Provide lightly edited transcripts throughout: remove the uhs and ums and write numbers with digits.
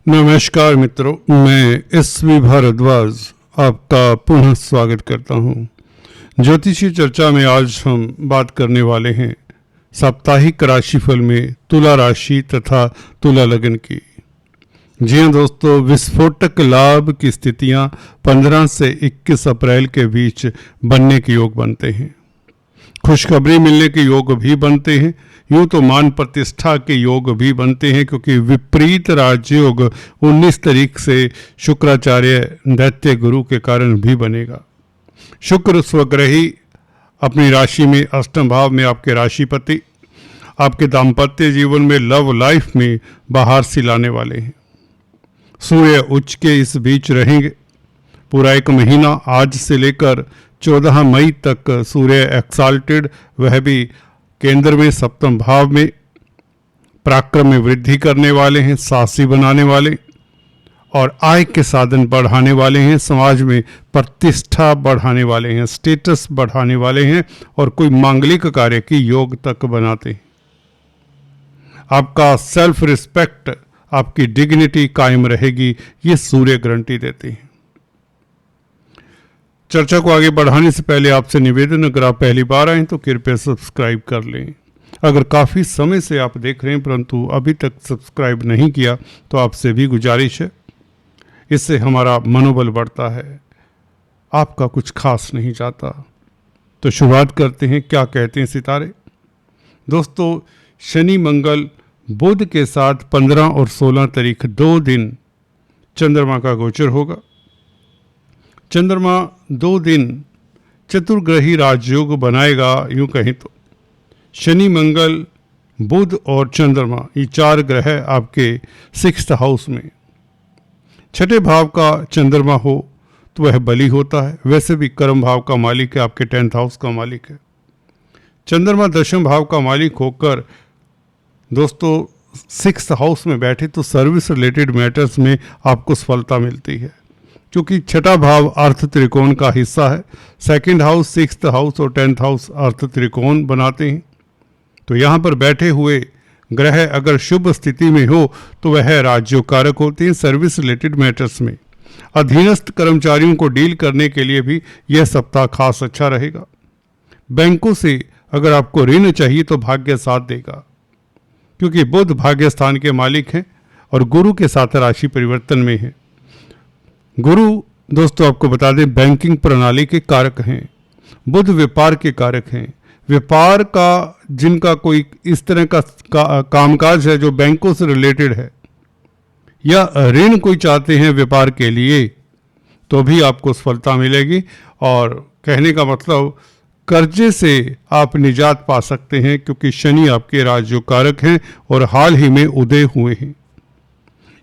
नमस्कार मित्रों, मैं एसवी भारद्वाज आपका पुनः स्वागत करता हूँ। ज्योतिषी चर्चा में आज हम बात करने वाले हैं साप्ताहिक राशिफल में तुला राशि तथा तुला लग्न की। जी हाँ दोस्तों, विस्फोटक लाभ की स्थितियाँ 15 से 21 अप्रैल के बीच बनने के योग बनते हैं। खुशखबरी मिलने के योग भी बनते हैं, यूँ तो मान प्रतिष्ठा के योग भी बनते हैं, क्योंकि विपरीत राजयोग 19 तारीख से शुक्राचार्य दैत्य गुरु के कारण भी बनेगा। शुक्र स्वग्रही अपनी राशि में अष्टम भाव में आपके राशिपति आपके दाम्पत्य जीवन में लव लाइफ में बाहर सी लाने वाले हैं। सूर्य उच्च के इस बीच रहेंगे पूरा एक महीना। आज से लेकर 14 मई तक सूर्य एक्साल्टेड, वह भी केंद्र में सप्तम भाव में पराक्रम में वृद्धि करने वाले हैं, साहसी बनाने वाले और आय के साधन बढ़ाने वाले हैं, समाज में प्रतिष्ठा बढ़ाने वाले हैं, स्टेटस बढ़ाने वाले हैं और कोई मांगलिक कार्य की योग तक बनाते हैं। आपका सेल्फ रिस्पेक्ट, आपकी डिग्निटी कायम रहेगी, ये सूर्य गारंटी देते हैं। चर्चा को आगे बढ़ाने से पहले आपसे निवेदन, अगर आप पहली बार आए तो कृपया सब्सक्राइब कर लें। अगर काफ़ी समय से आप देख रहे हैं परंतु अभी तक सब्सक्राइब नहीं किया तो आपसे भी गुजारिश है, इससे हमारा मनोबल बढ़ता है, आपका कुछ खास नहीं जाता। तो शुरुआत करते हैं। क्या कहते हैं सितारे? दोस्तों, शनि मंगल बुध के साथ 15 और 16 तारीख 2 दिन चंद्रमा का गोचर होगा। चंद्रमा 2 दिन चतुर्ग्रही राजयोग बनाएगा। यूं कहें तो शनि मंगल बुध और चंद्रमा, ये 4 ग्रह आपके 6th हाउस में। छठे भाव का चंद्रमा हो तो वह बली होता है, वैसे भी कर्म भाव का मालिक है, आपके 10th हाउस का मालिक है। चंद्रमा 10वें भाव का मालिक होकर दोस्तों 6th हाउस में बैठे तो सर्विस रिलेटेड मैटर्स में आपको सफलता मिलती है, क्योंकि छठा भाव अर्थ त्रिकोण का हिस्सा है। 2nd हाउस, 6th हाउस और 10th हाउस अर्थ त्रिकोण बनाते हैं। तो यहाँ पर बैठे हुए ग्रह अगर शुभ स्थिति में हो तो वह राज्यों कारक होते हैं। सर्विस रिलेटेड मैटर्स में अधीनस्थ कर्मचारियों को डील करने के लिए भी यह सप्ताह खास अच्छा रहेगा। बैंकों से अगर आपको ऋण चाहिए तो भाग्य साथ देगा, क्योंकि बुध भाग्य स्थान के मालिक हैं और गुरु के साथ राशि परिवर्तन में है। गुरु दोस्तों आपको बता दें बैंकिंग प्रणाली के कारक हैं, बुध व्यापार के कारक हैं। व्यापार का जिनका कोई इस तरह का कामकाज है जो बैंकों से रिलेटेड है या ऋण कोई चाहते हैं व्यापार के लिए, तो भी आपको सफलता मिलेगी। और कहने का मतलब कर्जे से आप निजात पा सकते हैं, क्योंकि शनि आपके राजयोग कारक हैं और हाल ही में उदय हुए हैं।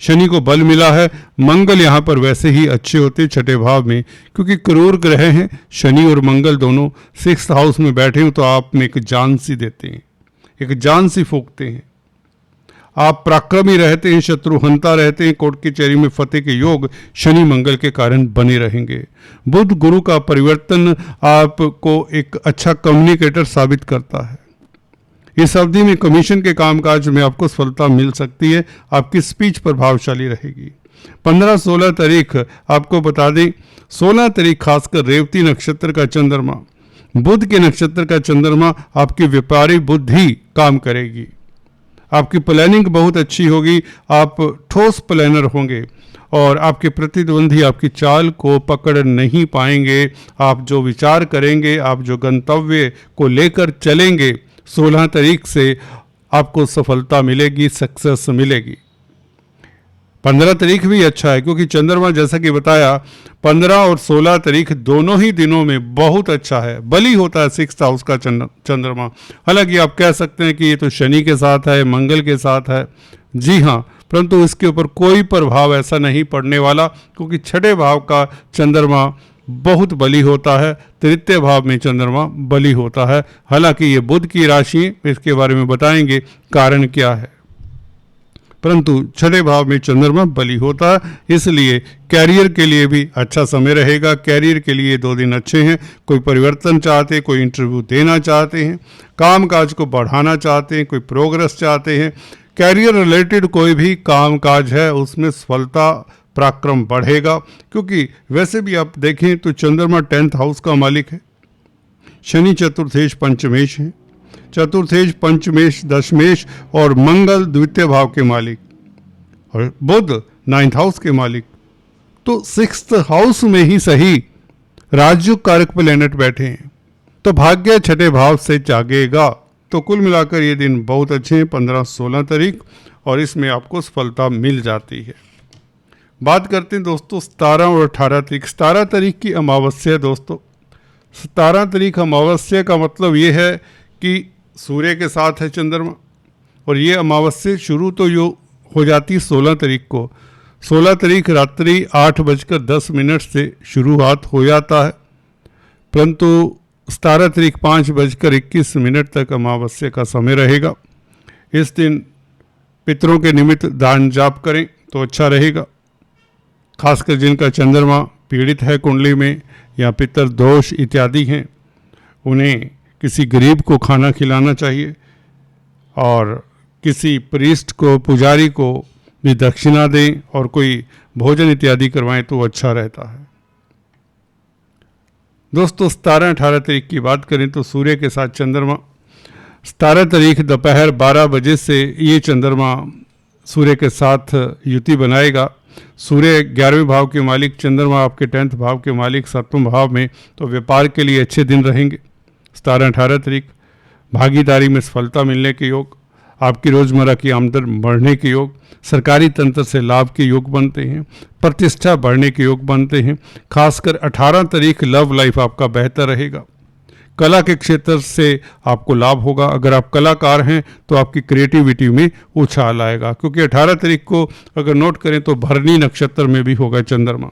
शनि को बल मिला है। मंगल यहाँ पर वैसे ही अच्छे होते छठे भाव में, क्योंकि क्रूर ग्रह हैं। शनि और मंगल दोनों 6th हाउस में बैठे हो तो आप में एक जान सी देते हैं, एक जान सी फूंकते हैं। आप पराक्रमी रहते हैं, शत्रुहंता रहते हैं, कोर्ट कचहरी में फतेह के योग शनि मंगल के कारण बने रहेंगे। बुध गुरु का परिवर्तन आपको एक अच्छा कम्युनिकेटर साबित करता है। इस अवधि में कमीशन के कामकाज में आपको सफलता मिल सकती है, आपकी स्पीच प्रभावशाली रहेगी। 15-16 तारीख आपको बता दें, 16 तारीख खासकर रेवती नक्षत्र का चंद्रमा, बुध के नक्षत्र का चंद्रमा आपकी व्यापारी बुद्धि काम करेगी। आपकी प्लानिंग बहुत अच्छी होगी, आप ठोस प्लानर होंगे और आपके प्रतिद्वंदी आपकी चाल को पकड़ नहीं पाएंगे। आप जो विचार करेंगे, आप जो गंतव्य को लेकर चलेंगे, 16 तारीख से आपको सफलता मिलेगी, सक्सेस मिलेगी। 15 तारीख भी अच्छा है, क्योंकि चंद्रमा जैसा कि बताया 15 और 16 तारीख दोनों ही दिनों में बहुत अच्छा है। बली होता है 6th हाउस का चंद्रमा। हालांकि आप कह सकते हैं कि ये तो शनि के साथ है, मंगल के साथ है। जी हाँ, परंतु इसके ऊपर कोई प्रभाव ऐसा नहीं पड़ने वाला, क्योंकि छठे भाव का चंद्रमा बहुत बली होता है, 3य भाव में चंद्रमा बली होता है। हालांकि ये बुध की राशि, इसके बारे में बताएंगे कारण क्या है, परंतु छठे भाव में चंद्रमा बली होता है, इसलिए कैरियर के लिए भी अच्छा समय रहेगा। कैरियर के लिए 2 दिन अच्छे हैं। कोई परिवर्तन चाहते हैं, कोई इंटरव्यू देना चाहते हैं, कामकाज को बढ़ाना चाहते हैं, कोई प्रोग्रेस चाहते हैं, कैरियर रिलेटेड कोई भी काम काज है उसमें सफलता पराक्रम बढ़ेगा, क्योंकि वैसे भी आप देखें तो चंद्रमा 10th हाउस का मालिक है, शनि चतुर्थेश पंचमेश है, चतुर्थेश पंचमेश दशमेश और मंगल द्वितीय भाव के मालिक और बुध 9th हाउस के मालिक। तो 6th हाउस में ही सही राजयोग कारक प्लैनेट बैठे हैं, तो भाग्य छठे भाव से जागेगा। तो कुल मिलाकर ये दिन बहुत अच्छे हैं, 15-16 तारीख, और इसमें आपको सफलता मिल जाती है। बात करते हैं दोस्तों 17 और 18 तारीख। 17 तारीख की अमावस्या है दोस्तों। 17 तारीख अमावस्या का मतलब ये है कि सूर्य के साथ है चंद्रमा, और ये अमावस्या शुरू तो यो हो जाती है 16 तारीख को। 16 तारीख रात्रि 8:10 से शुरुआत हो जाता है, परंतु 17 तारीख 5:21 तक अमावस्या का समय रहेगा। इस दिन पितरों के निमित्त दान जाप करें तो अच्छा रहेगा, खासकर जिनका चंद्रमा पीड़ित है कुंडली में या पितर दोष इत्यादि हैं, उन्हें किसी गरीब को खाना खिलाना चाहिए और किसी प्रीस्ट को, पुजारी को भी दक्षिणा दें और कोई भोजन इत्यादि करवाएं तो अच्छा रहता है। दोस्तों 17-18 तारीख की बात करें तो सूर्य के साथ चंद्रमा 17 तारीख दोपहर 12 बजे से ये चंद्रमा सूर्य के साथ युति बनाएगा। सूर्य 11वें भाव के मालिक, चंद्रमा आपके 10th भाव के मालिक 7वें भाव में, तो व्यापार के लिए अच्छे दिन रहेंगे। 17-18 तारीख भागीदारी में सफलता मिलने के योग, आपकी रोज़मर्रा की आमदन बढ़ने के योग, सरकारी तंत्र से लाभ के योग बनते हैं, प्रतिष्ठा बढ़ने के योग बनते हैं। खासकर 18 तारीख लव लाइफ आपका बेहतर रहेगा, कला के क्षेत्र से आपको लाभ होगा। अगर आप कलाकार हैं तो आपकी क्रिएटिविटी में उछाल आएगा, क्योंकि 18 तारीख को अगर नोट करें तो भरणी नक्षत्र में भी होगा चंद्रमा।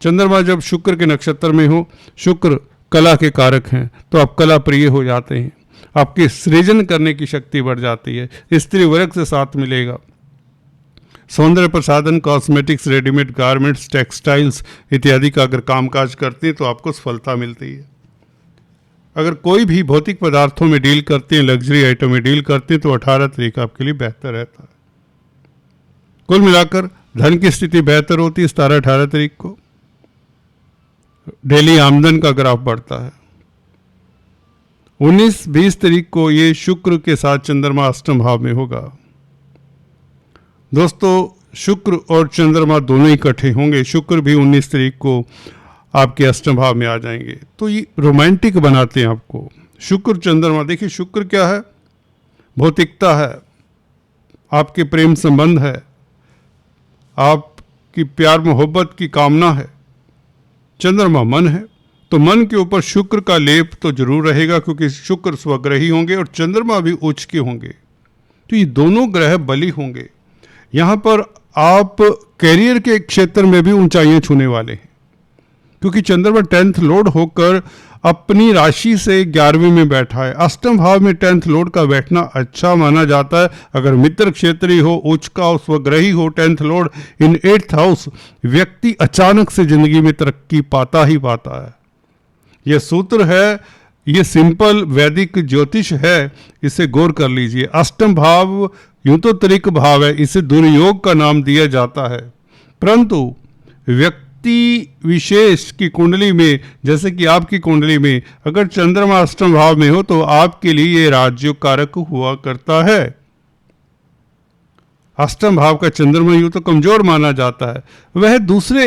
चंद्रमा जब शुक्र के नक्षत्र में हो, शुक्र कला के कारक हैं, तो आप कला प्रिय हो जाते हैं, आपकी सृजन करने की शक्ति बढ़ जाती है, स्त्री वर्ग से साथ मिलेगा। सौंदर्य प्रसाधन, कॉस्मेटिक्स, रेडीमेड गारमेंट्स, टेक्सटाइल्स इत्यादि का अगर कामकाज करते हैं तो आपको सफलता मिलती है। अगर कोई भी भौतिक पदार्थों में डील करते हैं, लग्जरी आइटम में डील करते हैं तो 18 तारीख आपके लिए बेहतर रहता है। कुल मिलाकर धन की स्थिति बेहतर होती है 17-18 तारीख को। डेली आमदन का ग्राफ बढ़ता है। 19-20 तारीख को ये शुक्र के साथ चंद्रमा अष्टम भाव में होगा। दोस्तों शुक्र और चंद्रमा दोनों इकट्ठे होंगे, शुक्र भी 19 तारीख को आपके अष्टम भाव में आ जाएंगे, तो ये रोमांटिक बनाते हैं आपको। शुक्र चंद्रमा, देखिए शुक्र क्या है, भौतिकता है, आपके प्रेम संबंध है, आपकी प्यार मोहब्बत की कामना है। चंद्रमा मन है, तो मन के ऊपर शुक्र का लेप तो जरूर रहेगा, क्योंकि शुक्र स्वग्रही होंगे और चंद्रमा भी उच्च के होंगे, तो ये दोनों ग्रह बली होंगे। यहाँ पर आप कैरियर के क्षेत्र में भी ऊंचाइयां छूने वाले हैं, क्योंकि चंद्रमा 10th लॉर्ड होकर अपनी राशि से 11वें में बैठा है। अष्टम भाव में 10th लॉर्ड का बैठना अच्छा माना जाता है। अगर मित्र क्षेत्रीय हो, उच्च का हो, स्वग्रही हो 10th लॉर्ड इन 8th हाउस, व्यक्ति अचानक से जिंदगी में तरक्की पाता ही पाता है। यह सूत्र है, ये सिंपल वैदिक ज्योतिष है, इसे गौर कर लीजिए। अष्टम भाव यूं तो त्रिक भाव है, इसे दुर्योग का नाम दिया जाता है, परंतु व्यक्ति विशेष की कुंडली में, जैसे कि आपकी कुंडली में अगर चंद्रमा अष्टम भाव में हो तो आपके लिए ये राजयोग कारक हुआ करता है। अष्टम भाव का चंद्रमा यूं तो कमजोर माना जाता है, वह दूसरे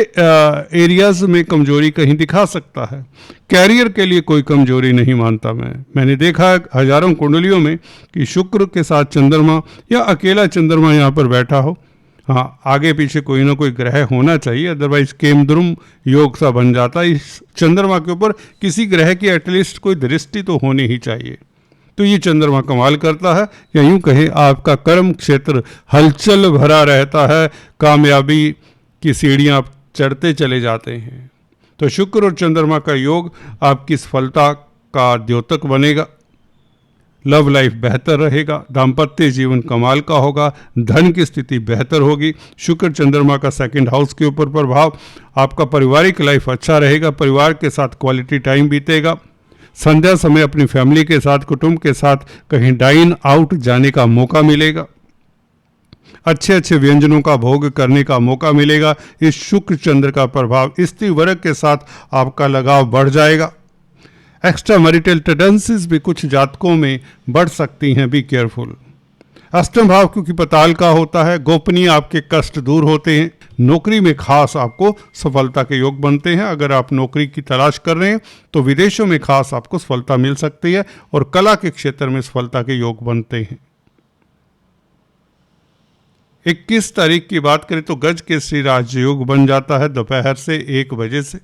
एरियाज में कमजोरी कहीं दिखा सकता है। कैरियर के लिए कोई कमजोरी नहीं मानता मैंने देखा है हजारों कुंडलियों में कि शुक्र के साथ चंद्रमा या अकेला चंद्रमा यहाँ पर बैठा हो, हाँ आगे पीछे कोई ना कोई ग्रह होना चाहिए, अदरवाइज केमद्रुम योग सा बन जाता है। इस चंद्रमा के ऊपर किसी ग्रह की एटलीस्ट कोई दृष्टि तो होनी ही चाहिए। तो ये चंद्रमा कमाल करता है, या यूं कहें आपका कर्म क्षेत्र हलचल भरा रहता है, कामयाबी की सीढ़ियां आप चढ़ते चले जाते हैं। तो शुक्र और चंद्रमा का योग आपकी सफलता का द्योतक बनेगा। लव लाइफ बेहतर रहेगा, दाम्पत्य जीवन कमाल का होगा, धन की स्थिति बेहतर होगी। शुक्र चंद्रमा का 2nd हाउस के ऊपर प्रभाव, आपका पारिवारिक लाइफ अच्छा रहेगा, परिवार के साथ क्वालिटी टाइम बीतेगा। संध्या समय अपनी फैमिली के साथ, कुटुंब के साथ कहीं डाइन आउट जाने का मौका मिलेगा। अच्छे अच्छे व्यंजनों का भोग करने का मौका मिलेगा। इस शुक्र चंद्र का प्रभाव स्त्री वर्ग के साथ आपका लगाव बढ़ जाएगा। एक्स्ट्रा मैरिटल टेंडेंसीज भी कुछ जातकों में बढ़ सकती हैं, बी केयरफुल। अष्टम भाव क्योंकि पताल का होता है, गोपनीय आपके कष्ट दूर होते हैं। नौकरी में खास आपको सफलता के योग बनते हैं। अगर आप नौकरी की तलाश कर रहे हैं तो विदेशों में खास आपको सफलता मिल सकती है और कला के क्षेत्र में सफलता के योग बनते हैं। 21 तारीख की बात करें तो गज के श्री राजयोग बन जाता है दोपहर से 1 बजे से।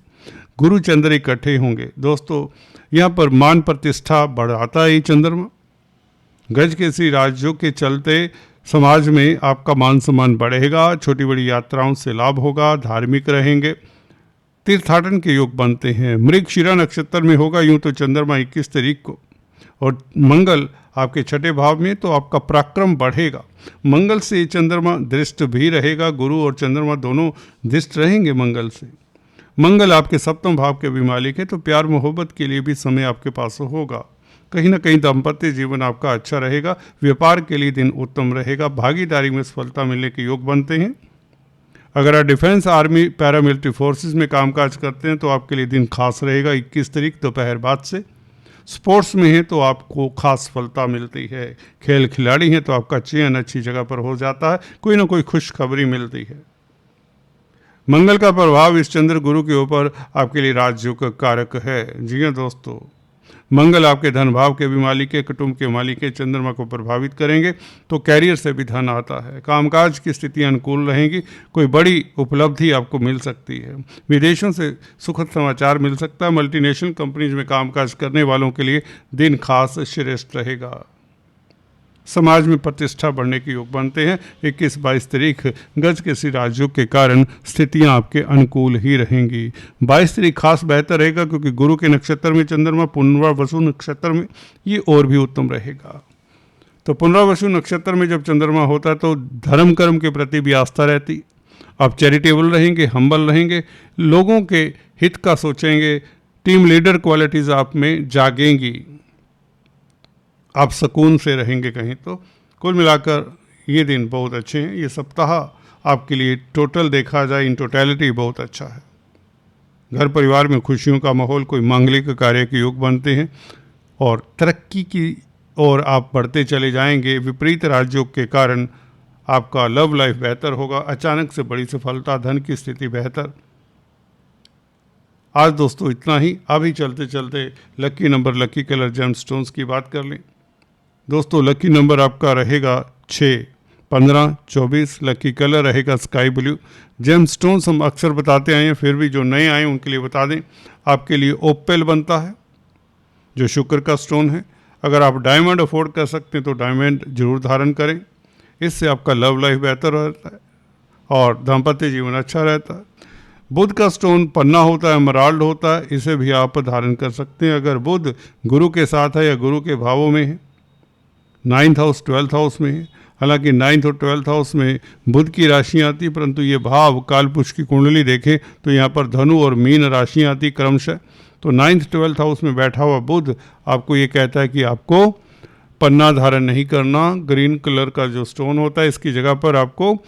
गुरु चंद्र इकट्ठे होंगे। दोस्तों यहाँ पर मान प्रतिष्ठा बढ़ाता है ये चंद्रमा। गज के श्री राजयोग के चलते समाज में आपका मान सम्मान बढ़ेगा, छोटी बड़ी यात्राओं से लाभ होगा, धार्मिक रहेंगे, तीर्थाटन के योग बनते हैं। मृगशिरा नक्षत्र में होगा यूं तो चंद्रमा 21 तारीख को, और मंगल आपके छठे भाव में, तो आपका पराक्रम बढ़ेगा। मंगल से चंद्रमा दृष्ट भी रहेगा, गुरु और चंद्रमा दोनों दृष्ट रहेंगे मंगल से। मंगल आपके सप्तम भाव के भी मालिक है, तो प्यार मोहब्बत के लिए भी समय आपके पास होगा। कहीं ना कहीं दाम्पत्य जीवन आपका अच्छा रहेगा। व्यापार के लिए दिन उत्तम रहेगा। भागीदारी में सफलता मिलने के योग बनते हैं। अगर आप डिफेंस, आर्मी, पैरामिलिट्री फोर्सेस में कामकाज करते हैं तो आपके लिए दिन खास रहेगा 21 तारीख दोपहर बाद से। स्पोर्ट्स में हैं तो आपको खास सफलता मिलती है। खेल खिलाड़ी हैं तो आपका चयन अच्छी जगह पर हो जाता है, कोई ना कोई खुशखबरी मिलती है। मंगल का प्रभाव इस चंद्र गुरु के ऊपर आपके लिए राजयोग का कारक है। जी हाँ दोस्तों, मंगल आपके धन भाव के भी मालिक है, कुटुंब के मालिक है। चंद्रमा को प्रभावित करेंगे तो कैरियर से भी धन आता है। कामकाज की स्थितियां अनुकूल रहेंगी, कोई बड़ी उपलब्धि आपको मिल सकती है। विदेशों से सुखद समाचार मिल सकता है। मल्टीनेशनल कंपनीज में कामकाज करने वालों के लिए दिन खास श्रेष्ठ रहेगा। समाज में प्रतिष्ठा बढ़ने के योग बनते हैं। 21-22 तारीख गज के श्री राजयोग के कारण स्थितियां आपके अनुकूल ही रहेंगी। 22 तारीख खास बेहतर रहेगा क्योंकि गुरु के नक्षत्र में चंद्रमा, पुनर्वसु नक्षत्र में, ये और भी उत्तम रहेगा। तो पुनर्वसु नक्षत्र में जब चंद्रमा होता है तो धर्म कर्म के प्रति भी आस्था रहती। आप चैरिटेबल रहेंगे, हम्बल रहेंगे, लोगों के हित का सोचेंगे, टीम लीडर क्वालिटीज़ आप में जागेंगी, आप सुकून से रहेंगे कहीं। तो कुल मिलाकर ये दिन बहुत अच्छे हैं। ये सप्ताह आपके लिए टोटल देखा जाए इन टोटलिटी बहुत अच्छा है। घर परिवार में खुशियों का माहौल, कोई मांगलिक कार्य के योग बनते हैं और तरक्की की ओर आप बढ़ते चले जाएंगे। विपरीत राजयोग के कारण आपका लव लाइफ बेहतर होगा। अचानक से बड़ी सफलता, धन की स्थिति बेहतर। आज दोस्तों इतना ही। अभी चलते चलते lucky number, lucky colour, gemstones की बात कर लें। दोस्तों लकी नंबर आपका रहेगा 6, 15, 24। लकी कलर रहेगा स्काई ब्लू। जेम स्टोन्स हम अक्सर बताते आए हैं, फिर भी जो नए आए उनके लिए बता दें, आपके लिए ओपेल बनता है जो शुक्र का स्टोन है। अगर आप डायमंड अफोर्ड कर सकते हैं तो डायमंड जरूर धारण करें, इससे आपका लव लाइफ बेहतर रहता है और दाम्पत्य जीवन अच्छा रहता है। बुध का स्टोन पन्ना होता है, एमराल्ड होता है, इसे भी आप धारण कर सकते हैं अगर बुध गुरु के साथ है या गुरु के भावों में है। 9th हाउस 12th हाउस में है। हालांकि 9th और 12th हाउस में बुध की राशियाँ आती, परंतु ये भाव कालपुरुष की कुंडली देखें तो यहाँ पर धनु और मीन राशियाँ आती क्रमशः। तो 9th 12th हाउस में बैठा हुआ बुध आपको ये कहता है कि आपको पन्ना धारण नहीं करना। ग्रीन कलर का जो स्टोन होता है इसकी जगह पर आपको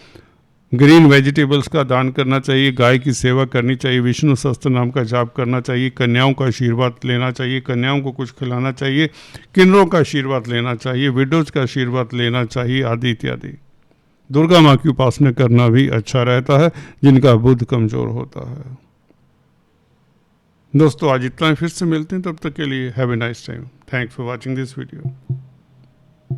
ग्रीन वेजिटेबल्स का दान करना चाहिए, गाय की सेवा करनी चाहिए, विष्णु सहस्त्र नाम का जाप करना चाहिए, कन्याओं का आशीर्वाद लेना चाहिए, कन्याओं को कुछ खिलाना चाहिए, किन्नरों का आशीर्वाद लेना चाहिए, विडोज का आशीर्वाद लेना चाहिए, आदि इत्यादि। दुर्गा माँ की उपासना करना भी अच्छा रहता है जिनका बुध कमजोर होता है। दोस्तों आज इतना ही, फिर से मिलते हैं, तब तक के लिए have a nice time. Thanks for watching this video.